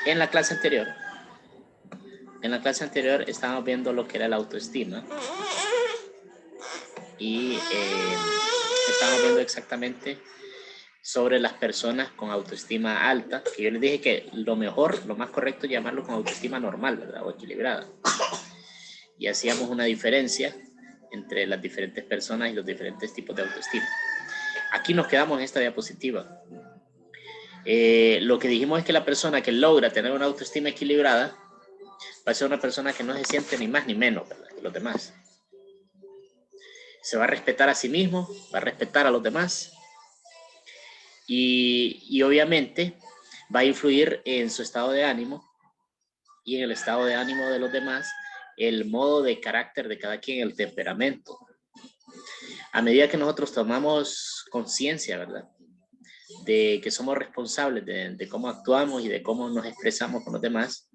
En la clase anterior, estábamos viendo lo que era la autoestima y estábamos viendo exactamente sobre las personas con autoestima alta, que yo les dije que lo mejor, lo más correcto es llamarlo con autoestima normal, ¿verdad? O equilibrada. Y hacíamos una diferencia entre las diferentes personas y los diferentes tipos de autoestima. Aquí nos quedamos en esta diapositiva. Lo que dijimos es que la persona que logra tener una autoestima equilibrada va a ser una persona que no se siente ni más ni menos, ¿verdad?, que los demás. Se va a respetar a sí mismo, va a respetar a los demás y obviamente va a influir en su estado de ánimo y en el estado de ánimo de los demás, el modo de carácter de cada quien, el temperamento. A medida que nosotros tomamos conciencia, ¿verdad?, de que somos responsables de cómo actuamos y de cómo nos expresamos con los demás,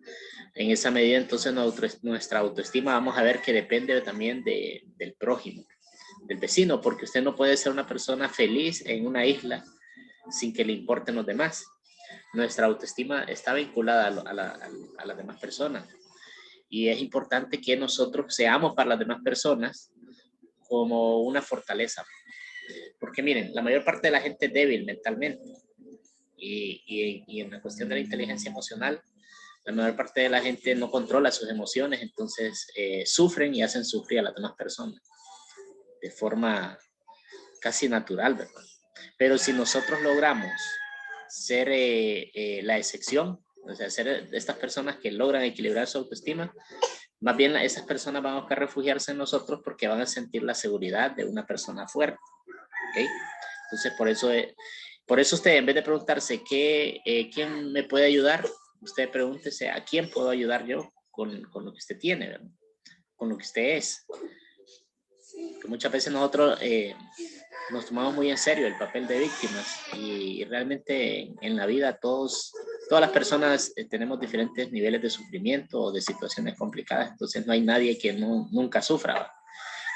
en esa medida entonces nuestra autoestima vamos a ver que depende también del prójimo, del vecino, porque usted no puede ser una persona feliz en una isla sin que le importen los demás. Nuestra autoestima está vinculada a las demás personas y es importante que nosotros seamos para las demás personas como una fortaleza, porque miren, la mayor parte de la gente es débil mentalmente y en la cuestión de la inteligencia emocional, la mayor parte de la gente no controla sus emociones, entonces sufren y hacen sufrir a las demás personas de forma casi natural, ¿verdad? Pero si nosotros logramos ser la excepción, o sea, ser estas personas que logran equilibrar su autoestima, más bien esas personas van a buscar refugiarse en nosotros porque van a sentir la seguridad de una persona fuerte, ¿ok? Entonces, por eso usted, en vez de preguntarse quién me puede ayudar, usted pregúntese a quién puedo ayudar yo con lo que usted tiene, ¿verdad?, con lo que usted es. Que muchas veces nosotros nos tomamos muy en serio el papel de víctimas y realmente en la vida todas las personas tenemos diferentes niveles de sufrimiento o de situaciones complicadas, entonces no hay nadie que nunca sufra, ¿verdad?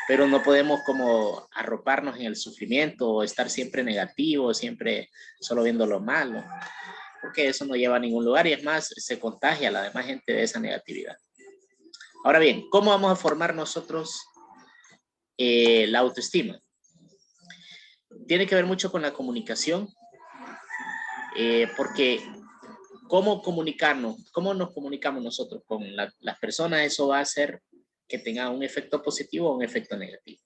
Pero no podemos como arroparnos en el sufrimiento o estar siempre negativo, siempre solo viendo lo malo, porque eso no lleva a ningún lugar y es más, se contagia a la demás gente de esa negatividad. Ahora bien, ¿cómo vamos a formar nosotros la autoestima? Tiene que ver mucho con la comunicación, porque cómo nos comunicamos nosotros con las personas, eso va a hacer que tenga un efecto positivo o un efecto negativo.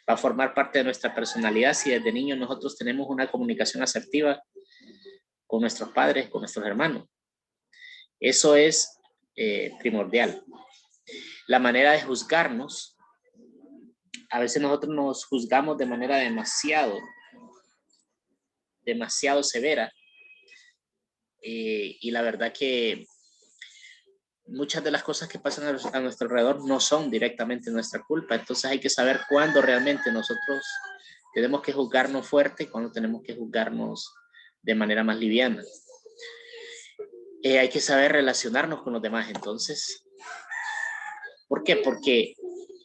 Va a formar parte de nuestra personalidad si desde niños nosotros tenemos una comunicación asertiva con nuestros padres, con nuestros hermanos. Eso es primordial. La manera de juzgarnos, a veces nosotros nos juzgamos de manera demasiado severa, y la verdad que muchas de las cosas que pasan a nuestro alrededor no son directamente nuestra culpa, entonces hay que saber cuándo realmente nosotros tenemos que juzgarnos fuerte y cuándo tenemos que juzgarnos de manera más liviana. Hay que saber relacionarnos con los demás, entonces, ¿por qué? Porque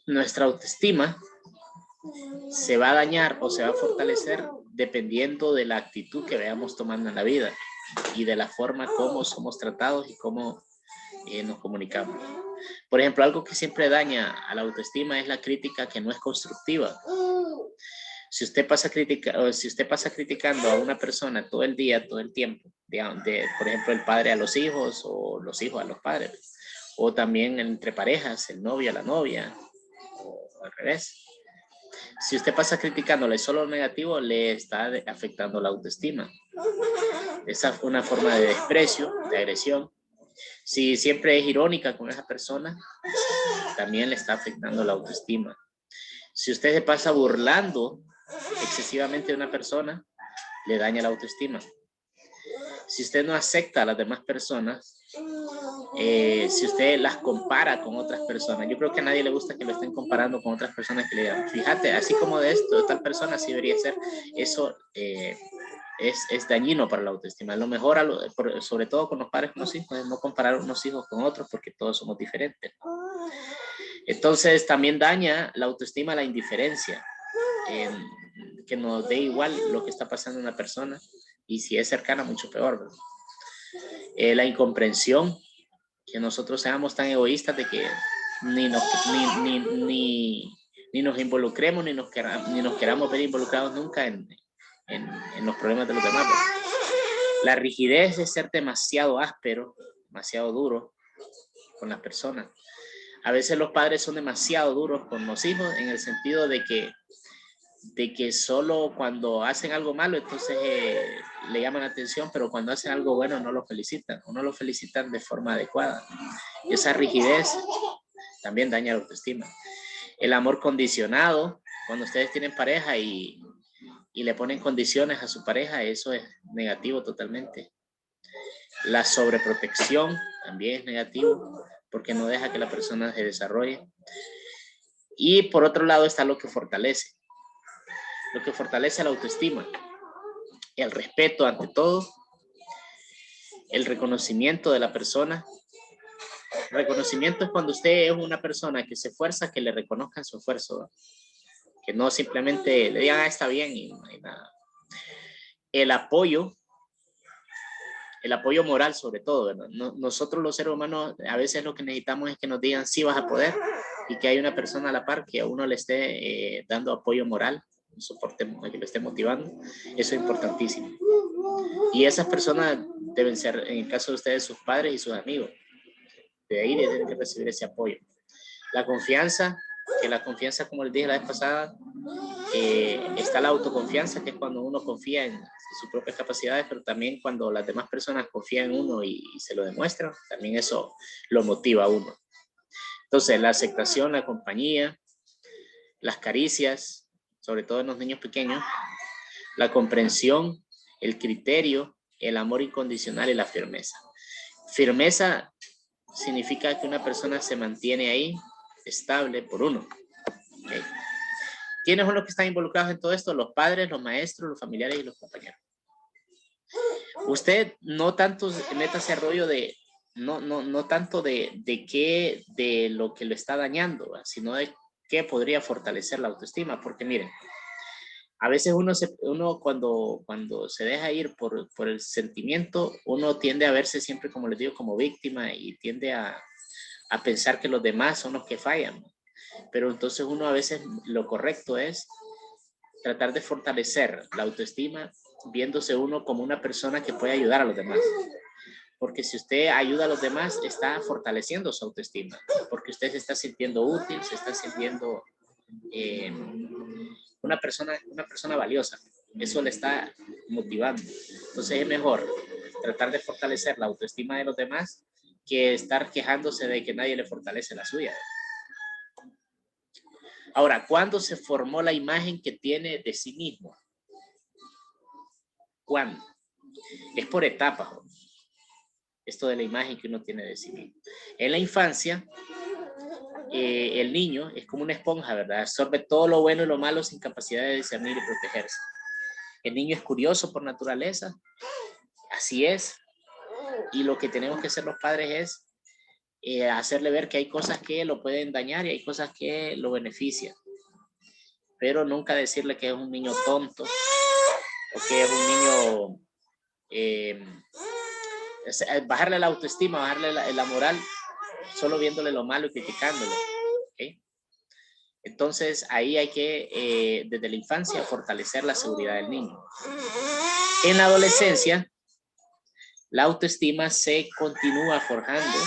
nuestra autoestima se va a dañar o se va a fortalecer dependiendo de la actitud que veamos tomando en la vida y de la forma como somos tratados y cómo nos comunicamos. Por ejemplo, algo que siempre daña a la autoestima es la crítica que no es constructiva. Si usted pasa criticando a una persona todo el día, todo el tiempo, por ejemplo, el padre a los hijos o los hijos a los padres, o también entre parejas, el novio a la novia, o al revés. Si usted pasa criticándole solo lo negativo, le está afectando la autoestima. Esa es una forma de desprecio, de agresión. Si siempre es irónica con esa persona, también le está afectando la autoestima. Si usted se pasa burlando excesivamente de una persona, le daña la autoestima. Si usted no acepta a las demás personas, si usted las compara con otras personas, yo creo que a nadie le gusta que lo estén comparando con otras personas, que le digan, fíjate, así como de tal persona así debería ser. Eso es dañino para la autoestima. Lo mejor, sobre todo con los padres con los hijos, es no comparar unos hijos con otros porque todos somos diferentes. Entonces también daña la autoestima la indiferencia, que nos dé igual lo que está pasando en una persona, y si es cercana, mucho peor, ¿verdad? La incomprensión, que nosotros seamos tan egoístas de que ni nos involucremos, ni nos queramos ver involucrados nunca en los problemas de los demás. La rigidez es ser demasiado áspero, demasiado duro con las personas. A veces los padres son demasiado duros con los hijos en el sentido de que solo cuando hacen algo malo entonces le llaman la atención, pero cuando hacen algo bueno no lo felicitan o no lo felicitan de forma adecuada. Esa rigidez también daña la autoestima. El amor condicionado, cuando ustedes tienen pareja y le ponen condiciones a su pareja, eso es negativo totalmente. La sobreprotección también es negativo porque no deja que la persona se desarrolle. Y por otro lado está lo que fortalece. Lo que fortalece la autoestima, el respeto ante todo, el reconocimiento de la persona. El reconocimiento es cuando usted es una persona que se esfuerza, que le reconozcan su esfuerzo, ¿no? Que no simplemente le digan, está bien y no hay nada. El apoyo moral sobre todo, ¿no? Nosotros los seres humanos a veces lo que necesitamos es que nos digan sí vas a poder y que hay una persona a la par que a uno le esté dando apoyo moral, un soporte que lo esté motivando. Eso es importantísimo. Y esas personas deben ser, en el caso de ustedes, sus padres y sus amigos. De ahí deben que recibir ese apoyo. La confianza, que la confianza, como les dije la vez pasada, está la autoconfianza, que es cuando uno confía en sus propias capacidades, pero también cuando las demás personas confían en uno y se lo demuestran, también eso lo motiva a uno. Entonces, la aceptación, la compañía, las caricias, sobre todo en los niños pequeños, la comprensión, el criterio, el amor incondicional y la firmeza. Firmeza significa que una persona se mantiene ahí, estable por uno. ¿Okay? ¿Quiénes son los que están involucrados en todo esto? Los padres, los maestros, los familiares y los compañeros. Usted no tanto meta ese rollo de, no tanto de lo que lo está dañando, sino de qué podría fortalecer la autoestima. Porque miren, a veces uno cuando se deja ir por el sentimiento, uno tiende a verse siempre, como les digo, como víctima y tiende a pensar que los demás son los que fallan. Pero entonces uno a veces lo correcto es tratar de fortalecer la autoestima viéndose uno como una persona que puede ayudar a los demás. Porque si usted ayuda a los demás, está fortaleciendo su autoestima. Porque usted se está sintiendo útil, se está sintiendo una persona valiosa. Eso le está motivando. Entonces es mejor tratar de fortalecer la autoestima de los demás que estar quejándose de que nadie le fortalece la suya. Ahora, ¿cuándo se formó la imagen que tiene de sí mismo? ¿Cuándo? Es por etapas. Esto de la imagen que uno tiene de sí mismo. En la infancia, el niño es como una esponja, ¿verdad? Absorbe todo lo bueno y lo malo sin capacidad de discernir y protegerse. El niño es curioso por naturaleza, así es. Y lo que tenemos que hacer los padres es hacerle ver que hay cosas que lo pueden dañar y hay cosas que lo benefician. Pero nunca decirle que es un niño tonto o que es un niño, bajarle la autoestima, bajarle la moral, solo viéndole lo malo y criticándolo. ¿Okay? Entonces ahí hay que, desde la infancia, fortalecer la seguridad del niño. En la adolescencia, la autoestima se continúa forjando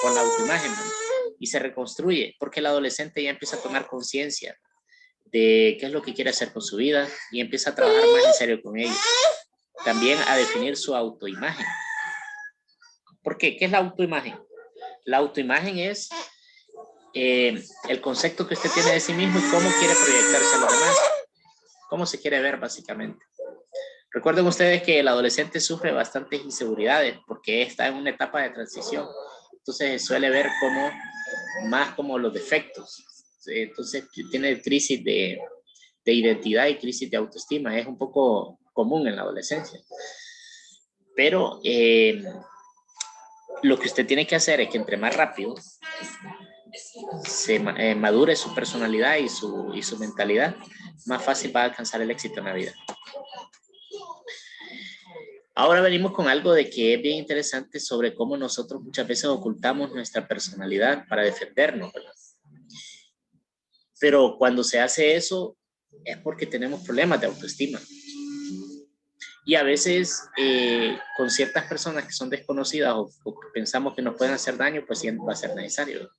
con la autoimagen, ¿no? Y se reconstruye, porque el adolescente ya empieza a tomar conciencia de qué es lo que quiere hacer con su vida y empieza a trabajar más en serio con ello. También a definir su autoimagen. ¿Por qué? ¿Qué es la autoimagen? La autoimagen es el concepto que usted tiene de sí mismo y cómo quiere proyectarse a los demás. Cómo se quiere ver, básicamente. Recuerden ustedes que el adolescente sufre bastantes inseguridades porque está en una etapa de transición. Entonces suele ver más como los defectos. Entonces tiene crisis de identidad y crisis de autoestima. Es un poco común en la adolescencia. Pero lo que usted tiene que hacer es que entre más rápido se madure su personalidad y su mentalidad, más fácil va a alcanzar el éxito en la vida. Ahora venimos con algo de que es bien interesante sobre cómo nosotros muchas veces ocultamos nuestra personalidad para defendernos, ¿verdad? Pero cuando se hace eso es porque tenemos problemas de autoestima. Y a veces con ciertas personas que son desconocidas o que pensamos que nos pueden hacer daño, pues sí va a ser necesario.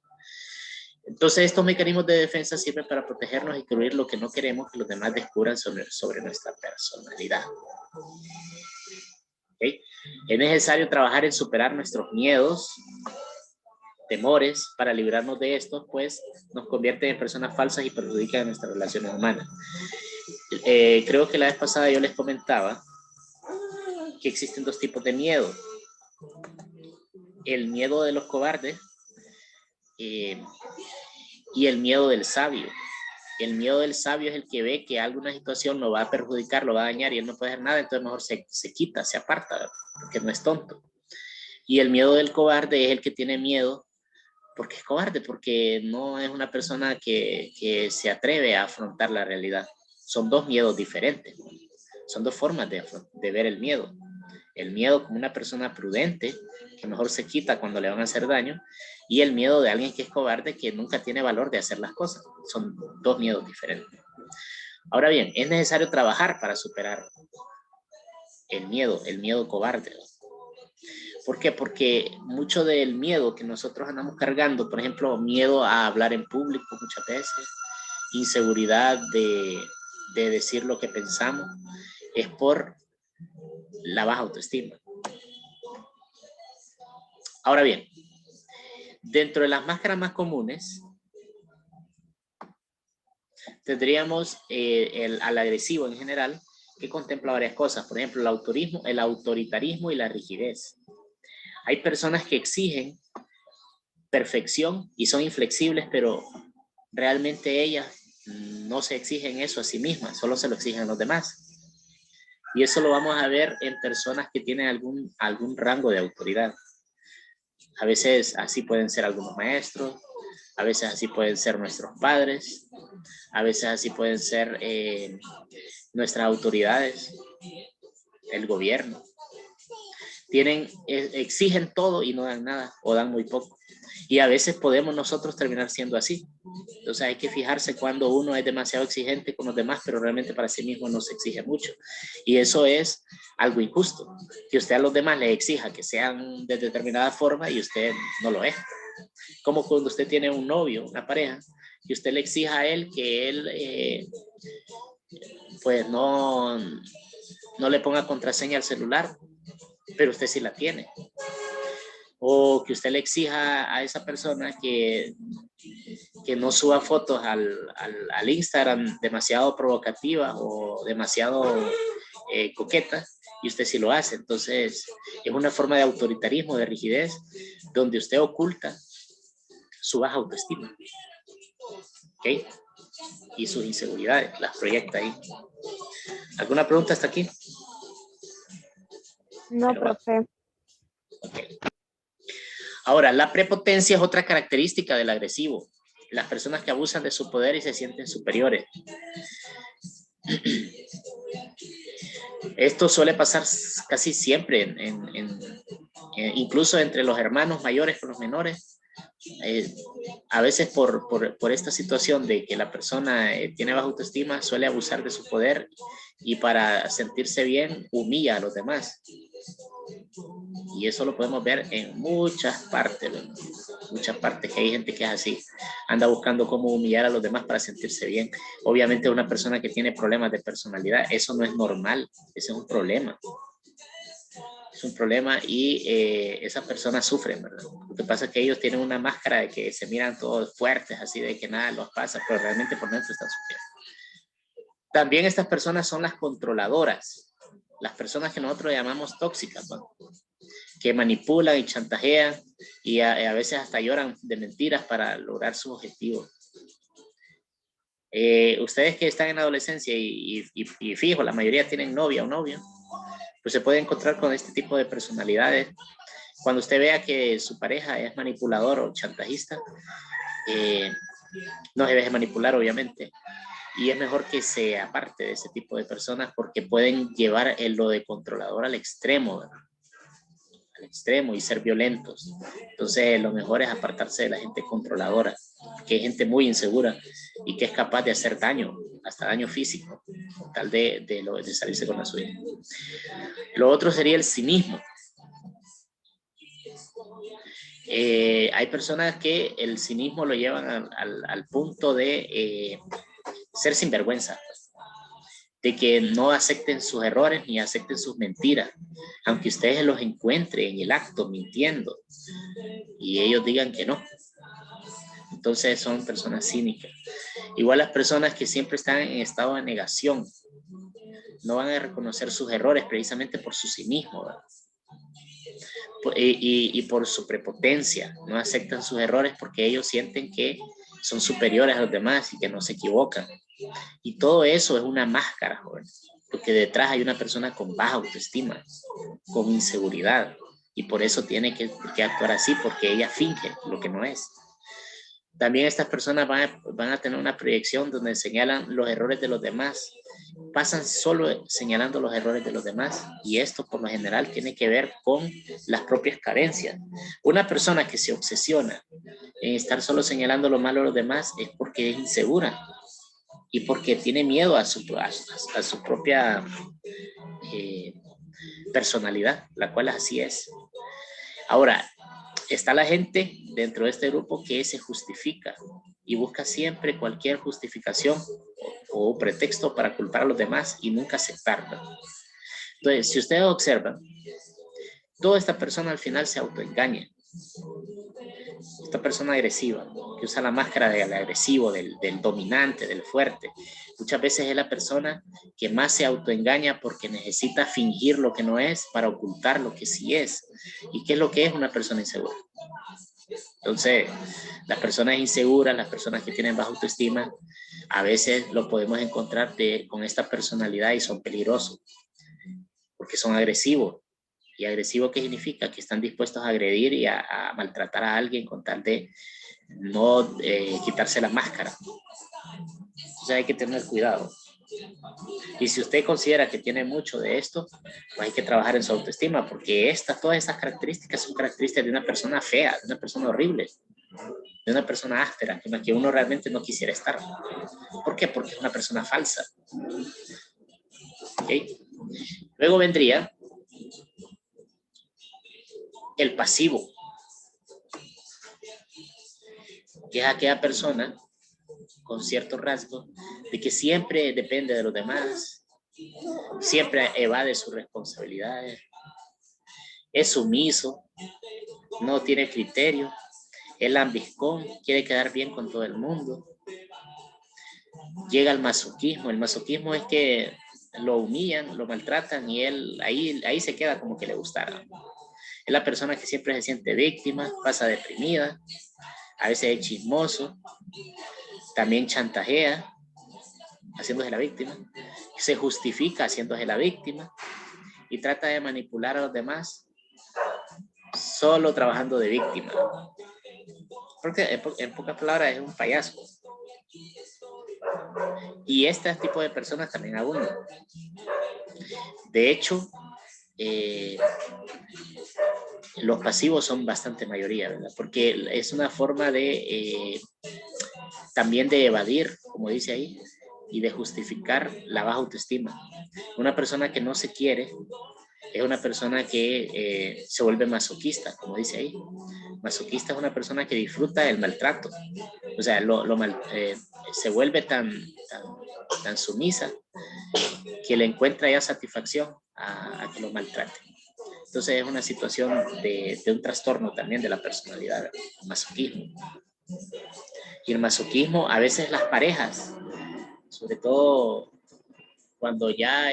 Entonces estos mecanismos de defensa sirven para protegernos y cubrir lo que no queremos que los demás descubran sobre nuestra personalidad. ¿Okay? Es necesario trabajar en superar nuestros miedos, temores, para librarnos de estos, pues nos convierten en personas falsas y perjudican nuestras relaciones humanas. Creo que la vez pasada yo les comentaba que existen dos tipos de miedo. El miedo de los cobardes y el miedo del sabio. El miedo del sabio es el que ve que alguna situación lo va a perjudicar, lo va a dañar y él no puede hacer nada, entonces mejor se quita, se aparta, porque no es tonto. Y el miedo del cobarde es el que tiene miedo porque es cobarde, porque no es una persona que se atreve a afrontar la realidad. Son dos miedos diferentes, son dos formas de ver el miedo. El miedo como una persona prudente, que mejor se quita cuando le van a hacer daño, y el miedo de alguien que es cobarde, que nunca tiene valor de hacer las cosas. Son dos miedos diferentes. Ahora bien, es necesario trabajar para superar el miedo cobarde. ¿Por qué? Porque mucho del miedo que nosotros andamos cargando, por ejemplo, miedo a hablar en público muchas veces, inseguridad de decir lo que pensamos, es por la baja autoestima. Ahora bien, dentro de las máscaras más comunes, tendríamos al agresivo en general, que contempla varias cosas. Por ejemplo, el autoritarismo y la rigidez. Hay personas que exigen perfección y son inflexibles, pero realmente ellas no se exigen eso a sí mismas, solo se lo exigen a los demás. Y eso lo vamos a ver en personas que tienen algún rango de autoridad. A veces así pueden ser algunos maestros, a veces así pueden ser nuestros padres, a veces así pueden ser nuestras autoridades, el gobierno. Exigen todo y no dan nada o dan muy poco. Y a veces podemos nosotros terminar siendo así. Entonces hay que fijarse cuando uno es demasiado exigente con los demás, pero realmente para sí mismo no se exige mucho. Y eso es algo injusto, que usted a los demás les exija que sean de determinada forma y usted no lo es. Como cuando usted tiene un novio, una pareja, y usted le exija a él que él pues no le ponga contraseña al celular, pero usted sí la tiene. O que usted le exija a esa persona que no suba fotos al Instagram demasiado provocativa o demasiado coqueta, y usted sí lo hace. Entonces es una forma de autoritarismo, de rigidez, donde usted oculta su baja autoestima, ¿ok? Y sus inseguridades, las proyecta ahí. ¿Alguna pregunta hasta aquí? No, profe. Okay. Ahora, la prepotencia es otra característica del agresivo. Las personas que abusan de su poder y se sienten superiores. Esto suele pasar casi siempre, incluso entre los hermanos mayores con los menores. A veces por esta situación de que la persona tiene baja autoestima, suele abusar de su poder y para sentirse bien humilla a los demás. Y eso lo podemos ver en muchas partes, ¿verdad? Muchas partes que hay gente que es así, anda buscando cómo humillar a los demás para sentirse bien. Obviamente una persona que tiene problemas de personalidad, eso no es normal, ese es un problema. Es un problema y esas personas sufren, ¿verdad? Lo que pasa es que ellos tienen una máscara de que se miran todos fuertes, así de que nada los pasa, pero realmente por dentro están sufriendo. También estas personas son las controladoras, las personas que nosotros llamamos tóxicas, ¿no? Que manipulan y chantajean y a veces hasta lloran de mentiras para lograr su objetivo. Ustedes que están en adolescencia y fijo, la mayoría tienen novia o novio, pues se puede encontrar con este tipo de personalidades. Cuando usted vea que su pareja es manipulador o chantajista, no se deje manipular, obviamente. Y es mejor que se aparte de ese tipo de personas porque pueden llevar lo de controlador al extremo, ¿verdad? Al extremo y ser violentos. Entonces lo mejor es apartarse de la gente controladora, que es gente muy insegura y que es capaz de hacer daño, hasta daño físico, tal de salirse con la suya. Lo otro sería el cinismo. Hay personas que el cinismo lo llevan al punto de ser sinvergüenza, de que no acepten sus errores ni acepten sus mentiras, aunque ustedes los encuentren en el acto mintiendo y ellos digan que no. Entonces son personas cínicas. Igual las personas que siempre están en estado de negación no van a reconocer sus errores precisamente por su cinismo, ¿verdad? Y por su prepotencia, no aceptan sus errores porque ellos sienten que son superiores a los demás y que no se equivocan. Y todo eso es una máscara, joven, porque detrás hay una persona con baja autoestima, con inseguridad, y por eso tiene que actuar así, porque ella finge lo que no es. También estas personas van a tener una proyección donde señalan los errores de los demás, pasan solo señalando los errores de los demás, y esto por lo general tiene que ver con las propias carencias. Una persona que se obsesiona en estar solo señalando lo malo de los demás es porque es insegura y porque tiene miedo a su propia personalidad, la cual así es. Ahora, está la gente dentro de este grupo que se justifica y busca siempre cualquier justificación o pretexto para culpar a los demás y nunca aceptarla. Entonces, si ustedes observan, toda esta persona al final se autoengaña. Esta persona agresiva, que usa la máscara del agresivo, del dominante, del fuerte, muchas veces es la persona que más se autoengaña porque necesita fingir lo que no es para ocultar lo que sí es. ¿Y qué es lo que es una persona insegura? Entonces, las personas inseguras, las personas que tienen baja autoestima, a veces lo podemos encontrar con esta personalidad y son peligrosos porque son agresivos. ¿Y agresivo qué significa? Que están dispuestos a agredir y a maltratar a alguien con tal de no quitarse la máscara. Entonces hay que tener cuidado. Y si usted considera que tiene mucho de esto, pues hay que trabajar en su autoestima, porque todas estas características son características de una persona fea, de una persona horrible, de una persona áspera, con la que uno realmente no quisiera estar. ¿Por qué? Porque es una persona falsa. ¿Okay? Luego vendría el pasivo, que es aquella persona con cierto rasgo de que siempre depende de los demás, siempre evade sus responsabilidades, es sumiso, no tiene criterio, es lambiscón, quiere quedar bien con todo el mundo. Llega al masoquismo. El masoquismo es que lo humillan, lo maltratan y él ahí se queda como que le gustara. Es la persona que siempre se siente víctima, pasa deprimida, a veces es chismoso, también chantajea, haciéndose la víctima, se justifica haciéndose la víctima y trata de manipular a los demás solo trabajando de víctima. Porque en pocas palabras es un payaso. Y este tipo de personas también abundan. De hecho, los pasivos son bastante mayoría, ¿verdad? Porque es una forma de también de evadir, como dice ahí, y de justificar la baja autoestima. Una persona que no se quiere es una persona que se vuelve masoquista, como dice ahí. Masoquista es una persona que disfruta del maltrato. O sea, se vuelve tan sumisa que le encuentra ya satisfacción a que lo maltrate. Entonces es una situación de un trastorno también de la personalidad, el masoquismo. Y el masoquismo, a veces las parejas, sobre todo cuando ya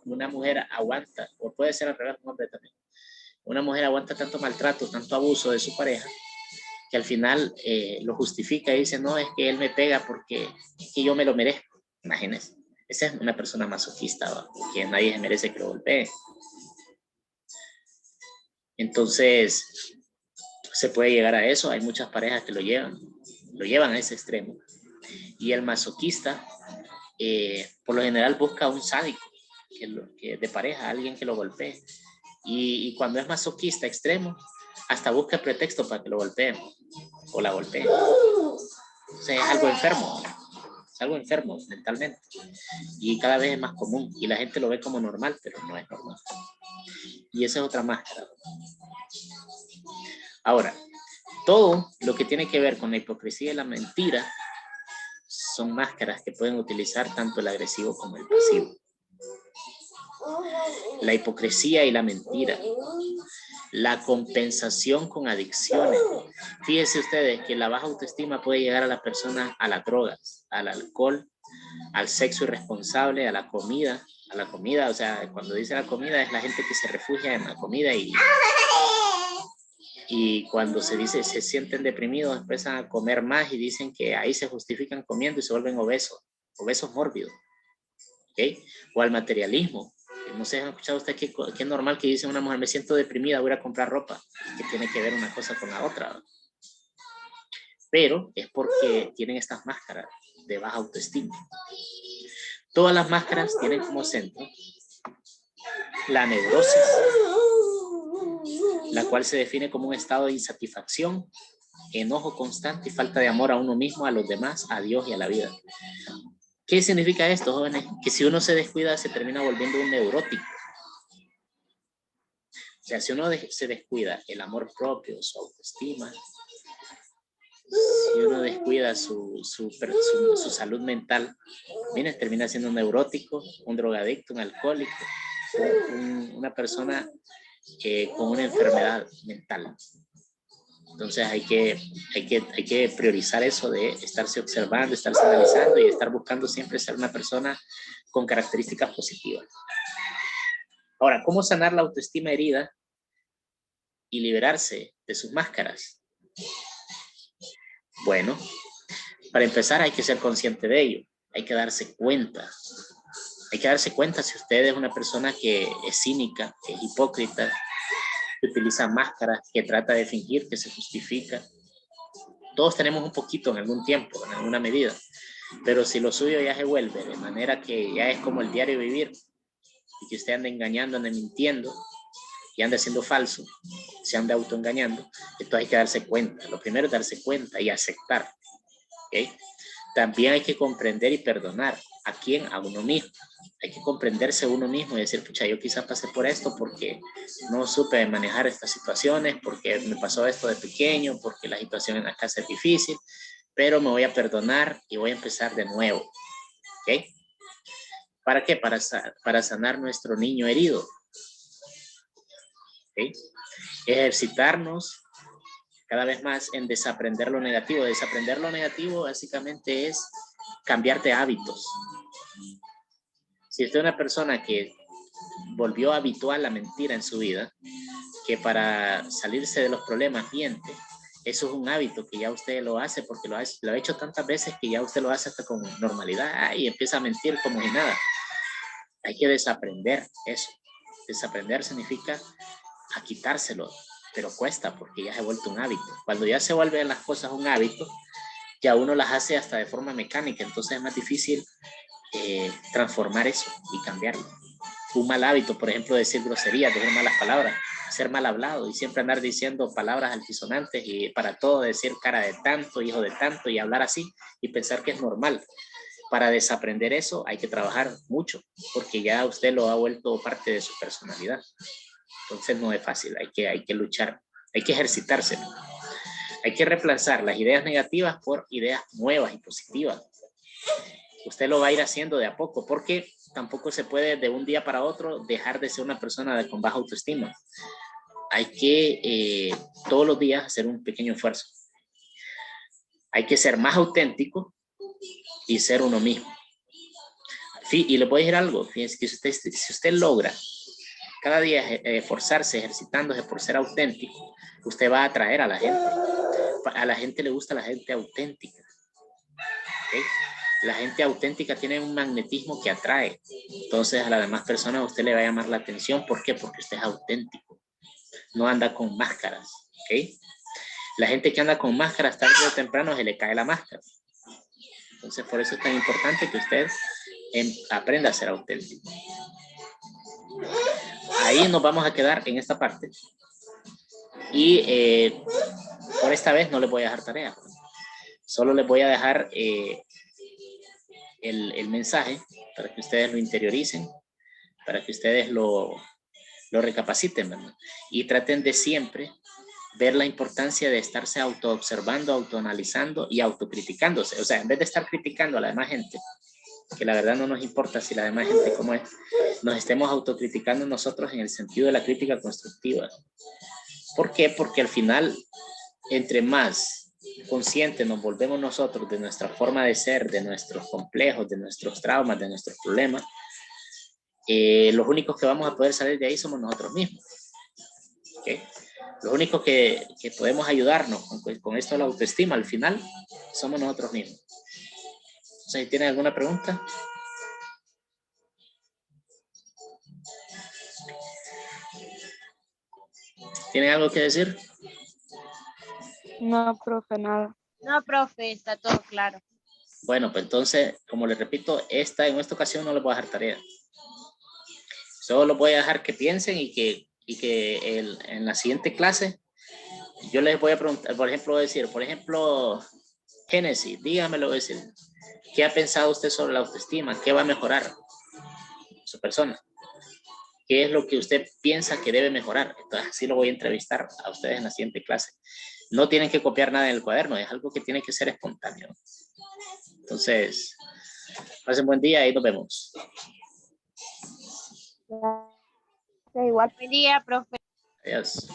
una mujer aguanta, o puede ser al revés, un hombre también, una mujer aguanta tanto maltrato, tanto abuso de su pareja, que al final lo justifica y dice, no, es que él me pega porque es que yo me lo merezco. Imagínense, esa es una persona masoquista, ¿va? Que nadie se merece que lo golpee. Entonces, se puede llegar a eso, hay muchas parejas que lo llevan a ese extremo. Y el masoquista, por lo general, busca un sádico que de pareja, alguien que lo golpee. Y cuando es masoquista extremo, hasta busca pretexto para que lo golpeen o la golpeen. O sea, es algo enfermo. Es algo enfermo mentalmente. Y cada vez es más común. Y la gente lo ve como normal, pero no es normal. Y esa es otra máscara. Ahora, todo lo que tiene que ver con la hipocresía y la mentira son máscaras que pueden utilizar tanto el agresivo como el pasivo. La hipocresía y la mentira. La compensación con adicciones. Fíjense ustedes que la baja autoestima puede llegar a las personas a las drogas, al alcohol, al sexo irresponsable, a la comida. O sea, cuando dice la comida es la gente que se refugia en la comida y cuando se sienten deprimidos empiezan a comer más y dicen que ahí se justifican comiendo y se vuelven obesos mórbidos. ¿Okay? O al materialismo. No sé, ¿han escuchado usted que es normal que dice una mujer, me siento deprimida, voy a comprar ropa? Que tiene que ver una cosa con la otra, ¿no? Pero es porque tienen estas máscaras de baja autoestima. Todas las máscaras tienen como centro la neurosis, la cual se define como un estado de insatisfacción, enojo constante y falta de amor a uno mismo, a los demás, a Dios y a la vida. ¿Qué significa esto, jóvenes? Que si uno se descuida, se termina volviendo un neurótico. O sea, si uno se descuida el amor propio, su autoestima, si uno descuida su salud mental, termina siendo un neurótico, un drogadicto, un alcohólico, una persona con una enfermedad mental. Entonces hay que priorizar eso de estarse observando, estarse analizando y estar buscando siempre ser una persona con características positivas. Ahora, ¿cómo sanar la autoestima herida y liberarse de sus máscaras? Bueno, para empezar hay que ser consciente de ello. Hay que darse cuenta. Hay que darse cuenta si usted es una persona que es cínica, que es hipócrita, que utiliza máscaras, que trata de fingir, que se justifica. Todos tenemos un poquito en algún tiempo, en alguna medida. Pero si lo suyo ya se vuelve de manera que ya es como el diario vivir y que usted anda engañando, anda mintiendo y anda siendo falso, se anda autoengañando, entonces hay que darse cuenta. Lo primero es darse cuenta y aceptar. ¿Okay? También hay que comprender y perdonar. ¿A quién? A uno mismo. Hay que comprenderse a uno mismo y decir, pucha, yo quizás pasé por esto porque no supe manejar estas situaciones, porque me pasó esto de pequeño, porque la situación en la casa es difícil, pero me voy a perdonar y voy a empezar de nuevo. ¿Ok? ¿Para qué? Para sanar nuestro niño herido. ¿Ok? Ejercitarnos cada vez más en desaprender lo negativo. Desaprender lo negativo básicamente es cambiarte hábitos. Si usted es una persona que volvió habitual la mentira en su vida, que para salirse de los problemas miente, eso es un hábito que ya usted lo hace porque lo ha hecho tantas veces que ya usted lo hace hasta con normalidad y empieza a mentir como si nada. Hay que desaprender eso. Desaprender significa a quitárselo, pero cuesta porque ya se ha vuelto un hábito. Cuando ya se vuelven las cosas un hábito, ya uno las hace hasta de forma mecánica, entonces es más difícil transformar eso y cambiarlo. Un mal hábito, por ejemplo, decir groserías, decir malas palabras, ser mal hablado y siempre andar diciendo palabras altisonantes y para todo decir cara de tanto, hijo de tanto y hablar así y pensar que es normal. Para desaprender eso hay que trabajar mucho porque ya usted lo ha vuelto parte de su personalidad. Entonces no es fácil, hay que luchar, hay que ejercitarse. Hay que reemplazar las ideas negativas por ideas nuevas y positivas. Usted lo va a ir haciendo de a poco porque tampoco se puede de un día para otro dejar de ser una persona con baja autoestima. Hay que todos los días hacer un pequeño esfuerzo. Hay que ser más auténtico y ser uno mismo. Y le voy a decir algo, fíjense que si usted logra cada día esforzarse, ejercitándose por ser auténtico, usted va a atraer a la gente. A la gente le gusta la gente auténtica. ¿Okay? La gente auténtica tiene un magnetismo que atrae. Entonces a las demás personas usted le va a llamar la atención. ¿Por qué? Porque usted es auténtico. No anda con máscaras. ¿Okay? La gente que anda con máscaras tarde o temprano se le cae la máscara. Entonces, por eso es tan importante que usted aprenda a ser auténtico. Ahí nos vamos a quedar en esta parte. Y por esta vez no les voy a dejar tarea. Solo les voy a dejar el mensaje para que ustedes lo interioricen, para que ustedes lo recapaciten, ¿verdad? Y traten de siempre ver la importancia de estarse autoobservando, autoanalizando y autocriticándose. O sea, en vez de estar criticando a la demás gente, que la verdad no nos importa si la demás gente cómo es, nos estemos autocriticando nosotros en el sentido de la crítica constructiva. ¿Por qué? Porque al final, entre más conscientes nos volvemos nosotros de nuestra forma de ser, de nuestros complejos, de nuestros traumas, de nuestros problemas, los únicos que vamos a poder salir de ahí somos nosotros mismos. ¿Okay? Los únicos que podemos ayudarnos con esto de la autoestima al final somos nosotros mismos. O sea, si tienen alguna pregunta. ¿Tienen algo que decir? No, profe, nada. No, profe, está todo claro. Bueno, pues entonces, como les repito, en esta ocasión no les voy a dejar tarea. Solo voy a dejar que piensen y que en la siguiente clase yo les voy a preguntar, por ejemplo, Génesis, dígamelo, decir, ¿qué ha pensado usted sobre la autoestima? ¿Qué va a mejorar su persona? ¿Qué es lo que usted piensa que debe mejorar? Entonces, así lo voy a entrevistar a ustedes en la siguiente clase. No tienen que copiar nada en el cuaderno, es algo que tiene que ser espontáneo. Entonces, pasen buen día y nos vemos. Igual. Buen día, profe. Adiós.